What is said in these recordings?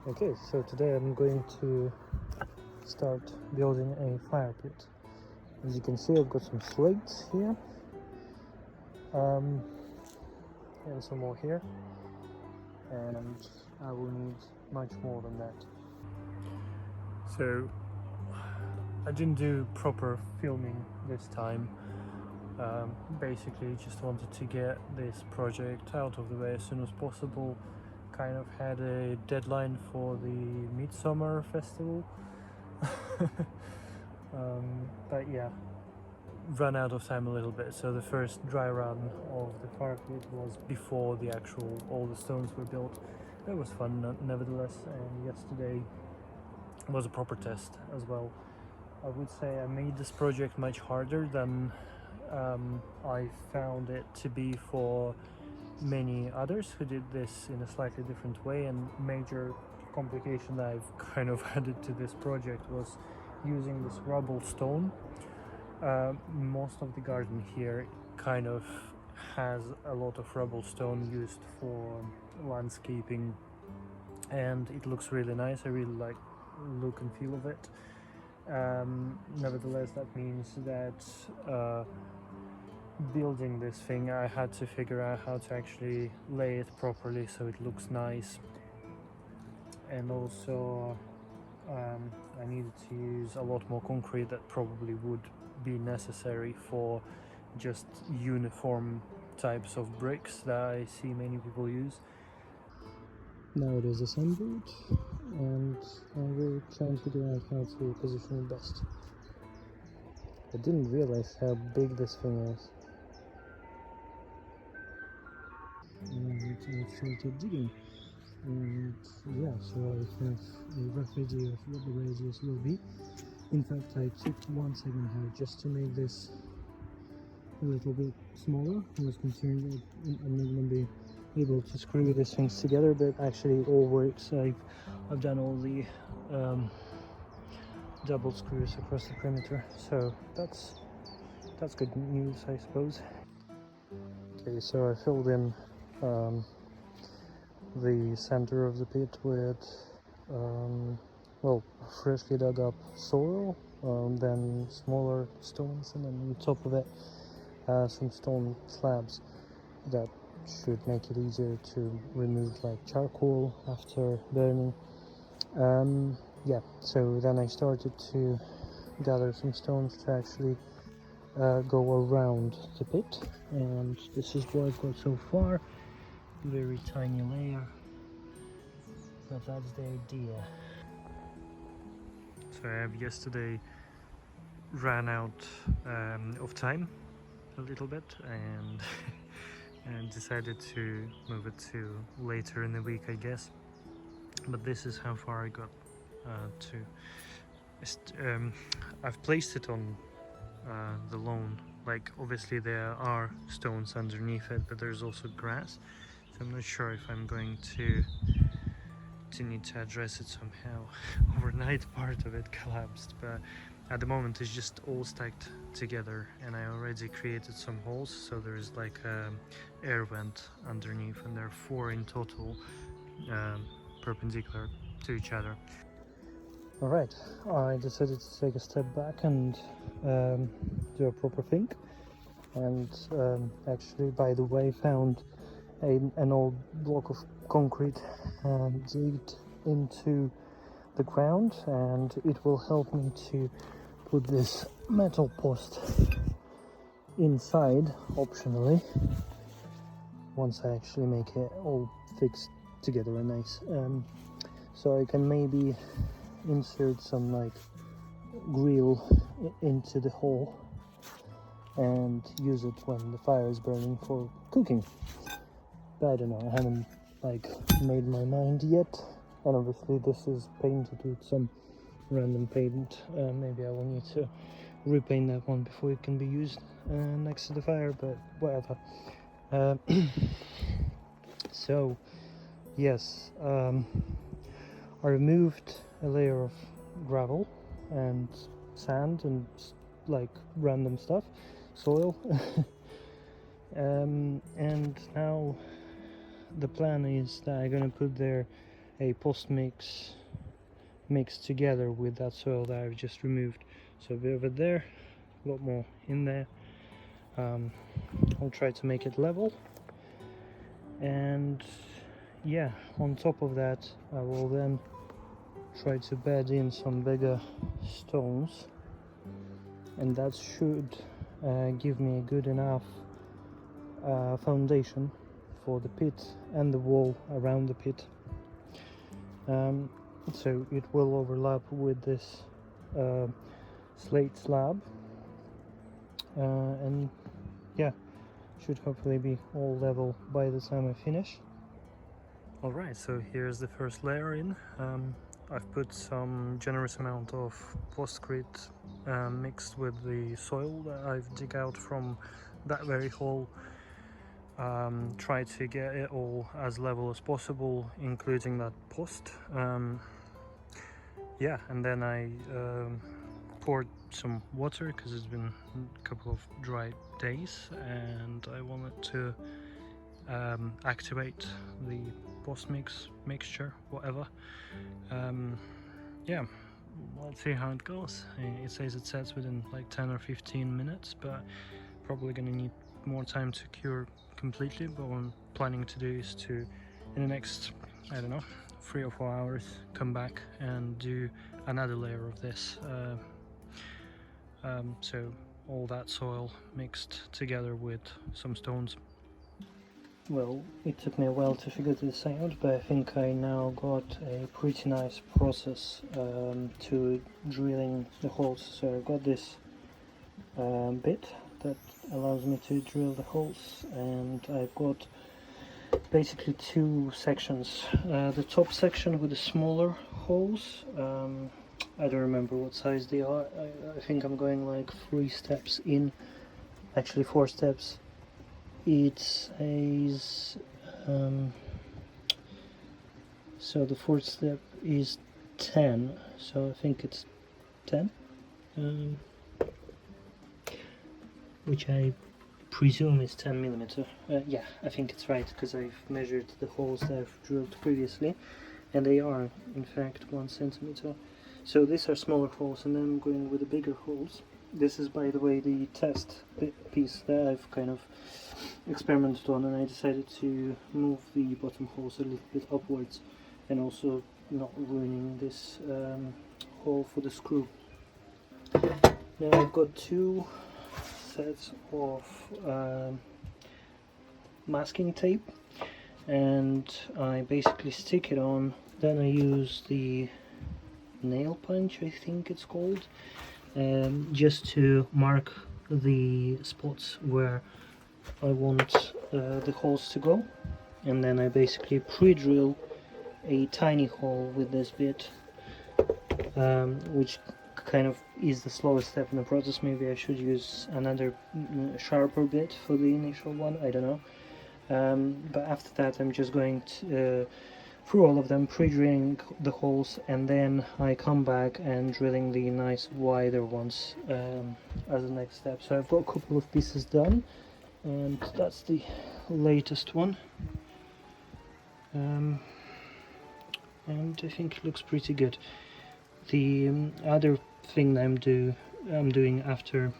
Okay, so today I'm going to start building a fire pit. As you can see, I've got some slates here, and some more here, and I will need much more than that. So I didn't do proper filming this time. Basically just wanted to get this project out of the way as soon as possible. Kind of had a deadline for the Midsummer Festival. But yeah, run out of time a little bit, so the first dry run of the fire pit was before all the stones were built. It was fun nevertheless, and yesterday was a proper test as well. I would say I made this project much harder than I found it to be for many others who did this in a slightly different way, and major complication that I've kind of added to this project was using this rubble stone. Most of the garden here kind of has a lot of rubble stone used for landscaping, and it looks really nice. I really like look and feel of it. Nevertheless, that means that building this thing, I had to figure out how to actually lay it properly so it looks nice, and also I needed to use a lot more concrete that probably would be necessary for just uniform types of bricks that I see many people use. Now it is assembled, and I will try and figure out how to position it best. I didn't realize how big this thing is. And let's try to digging. And yeah, so I have a rough idea of what the radius will be. In fact, I took one segment here just to make this a little bit smaller. I was concerned that I'm not going to be able to screw these things together, but actually it all works. I've done all the double screws across the perimeter, so that's good news, I suppose. Okay, so I filled in the center of the pit with well, freshly dug up soil, then smaller stones, and then on top of it some stone slabs that should make it easier to remove, like charcoal after burning. Yeah, so then I started to gather some stones to actually go around the pit, and this is what I've got so far. Very tiny layer, but that's the idea. So I have yesterday ran out of time a little bit, and and decided to move it to later in the week, I guess. But this is how far I got to. I've placed it on the lawn. Like, obviously there are stones underneath it, but there's also grass, so I'm not sure if I'm going to need to address it somehow. Overnight part of it collapsed, but at the moment it's just all stacked together, and I already created some holes, so there's like a air vent underneath, and there are 4 in total, perpendicular to each other. Alright, I decided to take a step back and do a proper think, and actually, by the way, found an old block of concrete digged into the ground, and it will help me to put this metal post inside optionally once I actually make it all fixed together and nice. So I can maybe insert some like grill into the hole and use it when the fire is burning for cooking. But I don't know, I haven't like made my mind yet, and obviously this is painted with some random paint. Maybe I will need to repaint that one before it can be used next to the fire, but whatever. So yes, I removed a layer of gravel and sand and like random stuff, soil. And now the plan is that I'm gonna put there a post mix mixed together with that soil that I've just removed. So a bit of it there, a lot more in there. I'll try to make it level, and yeah, on top of that I will then try to bed in some bigger stones, and that should give me a good enough foundation for the pit and the wall around the pit. So it will overlap with this slate slab, and yeah, should hopefully be all level by the time I finish. Alright, so here's the first layer in. I've put some generous amount of postcrete mixed with the soil that I've dig out from that very hole. Try to get it all as level as possible, including that post. Yeah, and then I poured some water because it's been a couple of dry days, and I wanted to activate the post mixture, whatever. Yeah, let's see how it goes. It says it sets within like 10 or 15 minutes, but probably gonna need more time to cure completely. But what I'm planning to do is to, in the next, I don't know, 3 or 4 hours, come back and do another layer of this. So all that soil mixed together with some stones. Well, it took me a while to figure this out, but I think I now got a pretty nice process to drilling the holes. So I've got this bit that allows me to drill the holes, and I've got basically two sections. The top section with the smaller holes, I don't remember what size they are. I think I'm going like 3 steps in, actually 4 steps. It says so the 4th step is 10, so I think it's 10, which I presume is 10 millimeter. Yeah, I think it's right, because I've measured the holes that I've drilled previously, and they are in fact 1 centimeter. So these are smaller holes, and then I'm going with the bigger holes. This is, by the way, the test piece that I've kind of experimented on, and I decided to move the bottom holes a little bit upwards, and also not ruining this hole for the screw. Now I've got 2 sets of masking tape, and I basically stick it on. Then I use the nail punch, I think it's called, just to mark the spots where I want the holes to go, and then I basically pre-drill a tiny hole with this bit, which kind of is the slowest step in the process. Maybe I should use another sharper bit for the initial one, I don't know. But after that I'm just going to through all of them, pre-drilling the holes, and then I come back and drilling the nice wider ones as the next step. So I've got a couple of pieces done, and that's the latest one, and I think it looks pretty good. The other thing that I'm doing after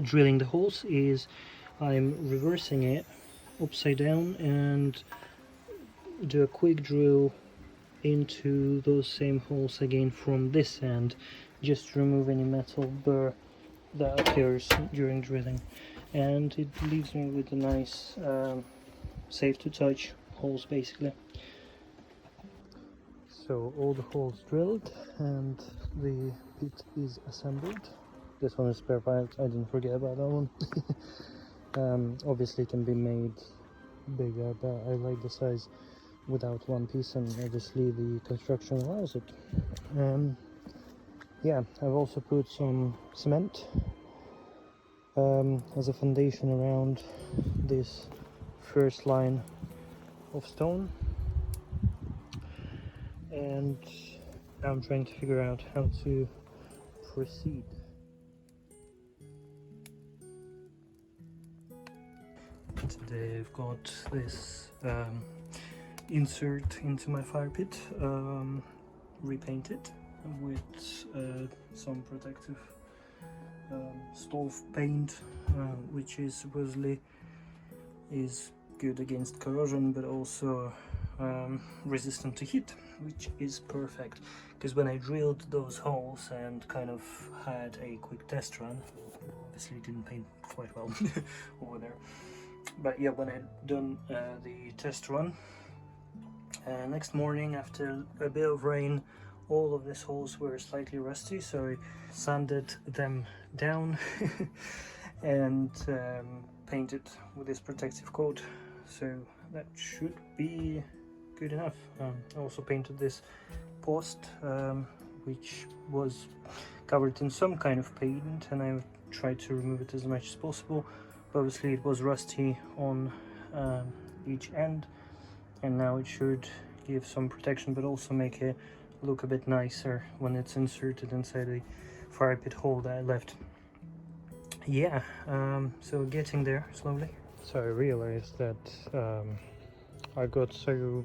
drilling the holes is I'm reversing it upside down and do a quick drill into those same holes again from this end, just to remove any metal burr that appears during drilling, and it leaves me with a nice safe to touch holes basically. So all the holes drilled and the pit is assembled. This one is spare part, I didn't forget about that one. Obviously it can be made bigger, but I like the size without one piece, and obviously the construction allows it. Yeah, I've also put some cement as a foundation around this first line of stone, and now I'm trying to figure out how to proceed. Today I've got this insert into my fire pit, repaint it with some protective stove paint, which is supposedly is good against corrosion, but also resistant to heat, which is perfect. Because when I drilled those holes and kind of had a quick test run, obviously didn't paint quite well over there, but yeah, when I'd done the test run, next morning after a bit of rain, all of these holes were slightly rusty, so I sanded them down and painted with this protective coat, so that should be good enough. I also painted this post, which was covered in some kind of paint, and I tried to remove it as much as possible, but obviously it was rusty on each end, and now it should give some protection but also make it look a bit nicer when it's inserted inside the fire pit hole that I left. Yeah, so getting there slowly. So I realized that I got so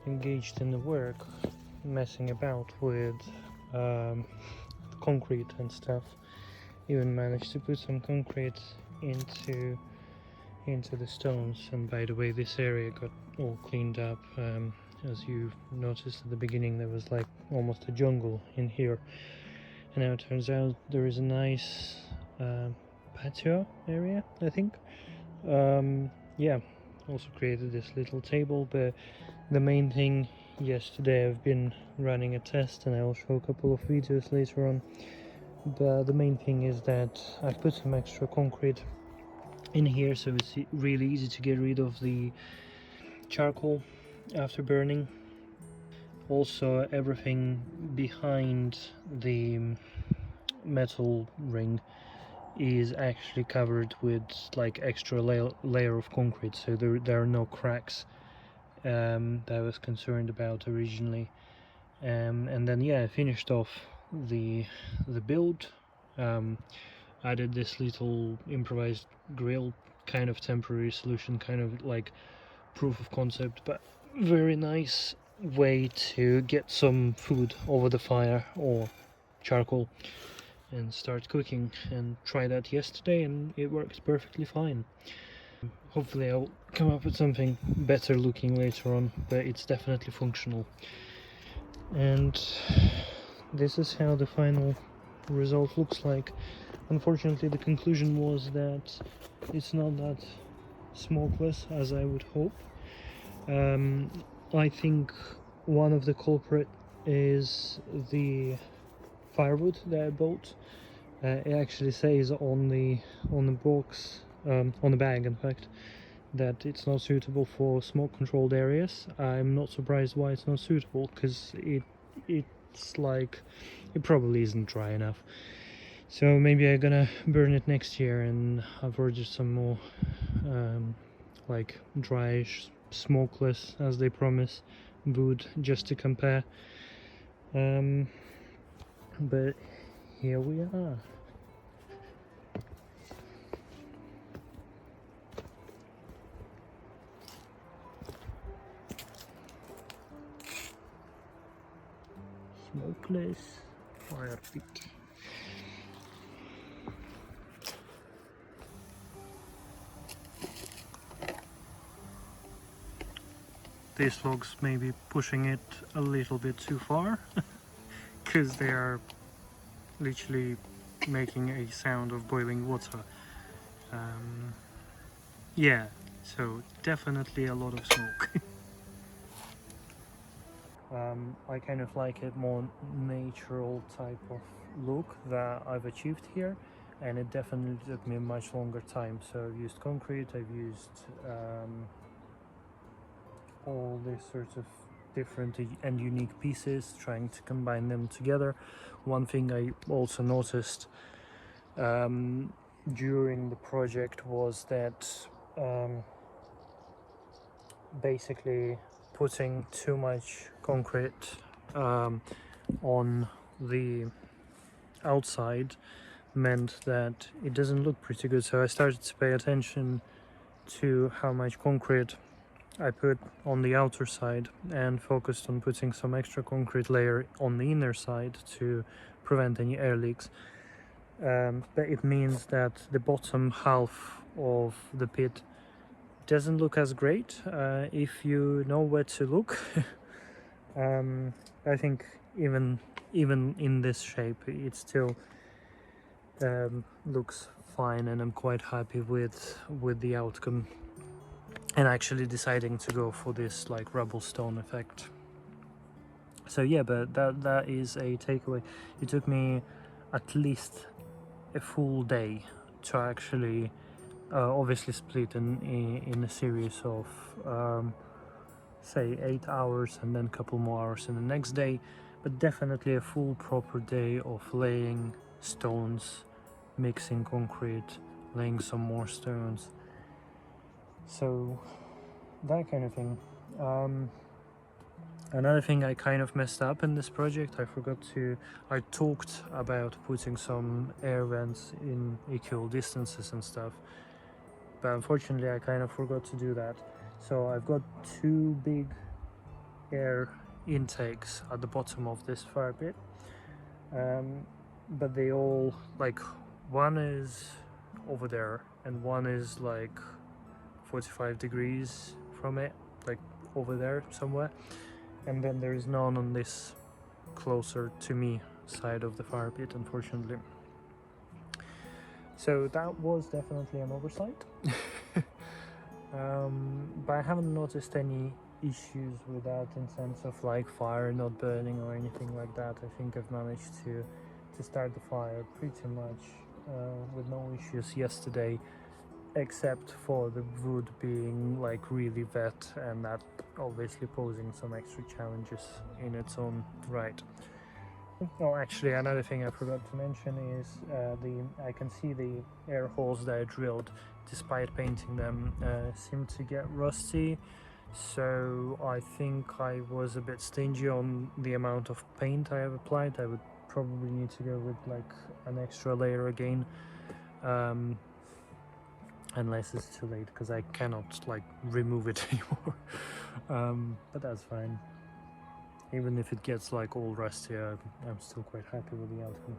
engaged in the work, messing about with concrete and stuff, even managed to put some concrete into the stones. And by the way, this area got all cleaned up. As you noticed at the beginning, there was like almost a jungle in here, and now it turns out there is a nice patio area, I think. Yeah, also created this little table, but the main thing, yesterday I've been running a test and I'll show a couple of videos later on, but the main thing is that I've put some extra concrete in here, so it's really easy to get rid of the charcoal after burning. Also, everything behind the metal ring is actually covered with like extra layer of concrete, so there are no cracks that I was concerned about originally. And then yeah, I finished off the build, added this little improvised grill, kind of temporary solution, kind of like proof of concept, but very nice way to get some food over the fire or charcoal and start cooking, and tried that yesterday and it worked perfectly fine. Hopefully I'll come up with something better looking later on, but it's definitely functional. And this is how the final result looks like. Unfortunately, the conclusion was that it's not that smokeless as I would hope. I think one of the culprit is the firewood that I bought. It actually says on the box, on the bag in fact, that it's not suitable for smoke controlled areas. I'm not surprised why it's not suitable, because it's like, it probably isn't dry enough. So maybe I'm gonna burn it next year, and I've ordered some more like dry, smokeless, as they promise, wood, just to compare. But here we are. Smokeless fire pit. These logs may be pushing it a little bit too far, because they are literally making a sound of boiling water. Yeah, so definitely a lot of smoke. I kind of like a more natural type of look that I've achieved here, and it definitely took me a much longer time. So I've used concrete, I've used all these sorts of different and unique pieces, trying to combine them together. One thing I also noticed during the project was that basically putting too much concrete on the outside meant that it doesn't look pretty good. So I started to pay attention to how much concrete I put on the outer side and focused on putting some extra concrete layer on the inner side to prevent any air leaks. But it means that the bottom half of the pit doesn't look as great if you know where to look. I think even in this shape it still looks fine, and I'm quite happy with the outcome, and actually deciding to go for this like rubble stone effect. So yeah, but that is a takeaway. It took me at least a full day to actually obviously split in a series of say 8 hours and then a couple more hours in the next day, but definitely a full proper day of laying stones, mixing concrete, laying some more stones, so that kind of thing. Another thing I kind of messed up in this project, I talked about putting some air vents in equal distances and stuff, but unfortunately I kind of forgot to do that. So I've got two big air intakes at the bottom of this fire pit, but they all, like, one is over there and one is like 45 degrees from it, like over there somewhere, and then there is none on this closer to me side of the fire pit, unfortunately. So that was definitely an oversight. But I haven't noticed any issues with that in sense of like fire not burning or anything like that. I think I've managed to start the fire pretty much with no issues yesterday, except for the wood being like really wet, and that obviously posing some extra challenges in its own right. Oh, actually, another thing I forgot to mention is I can see the air holes that I drilled, despite painting them, seem to get rusty. So I think I was a bit stingy on the amount of paint I have applied. I would probably need to go with like an extra layer again, unless it's too late, because I cannot like remove it anymore. But that's fine. Even if it gets like all rusty, I'm still quite happy with the outcome.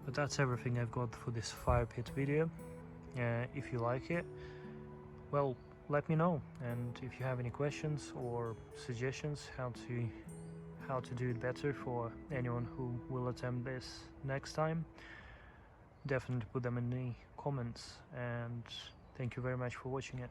But that's everything I've got for this fire pit video. If you like it, well, let me know, and if you have any questions or suggestions how to do it better for anyone who will attempt this next time, definitely put them in the comments, and thank you very much for watching it.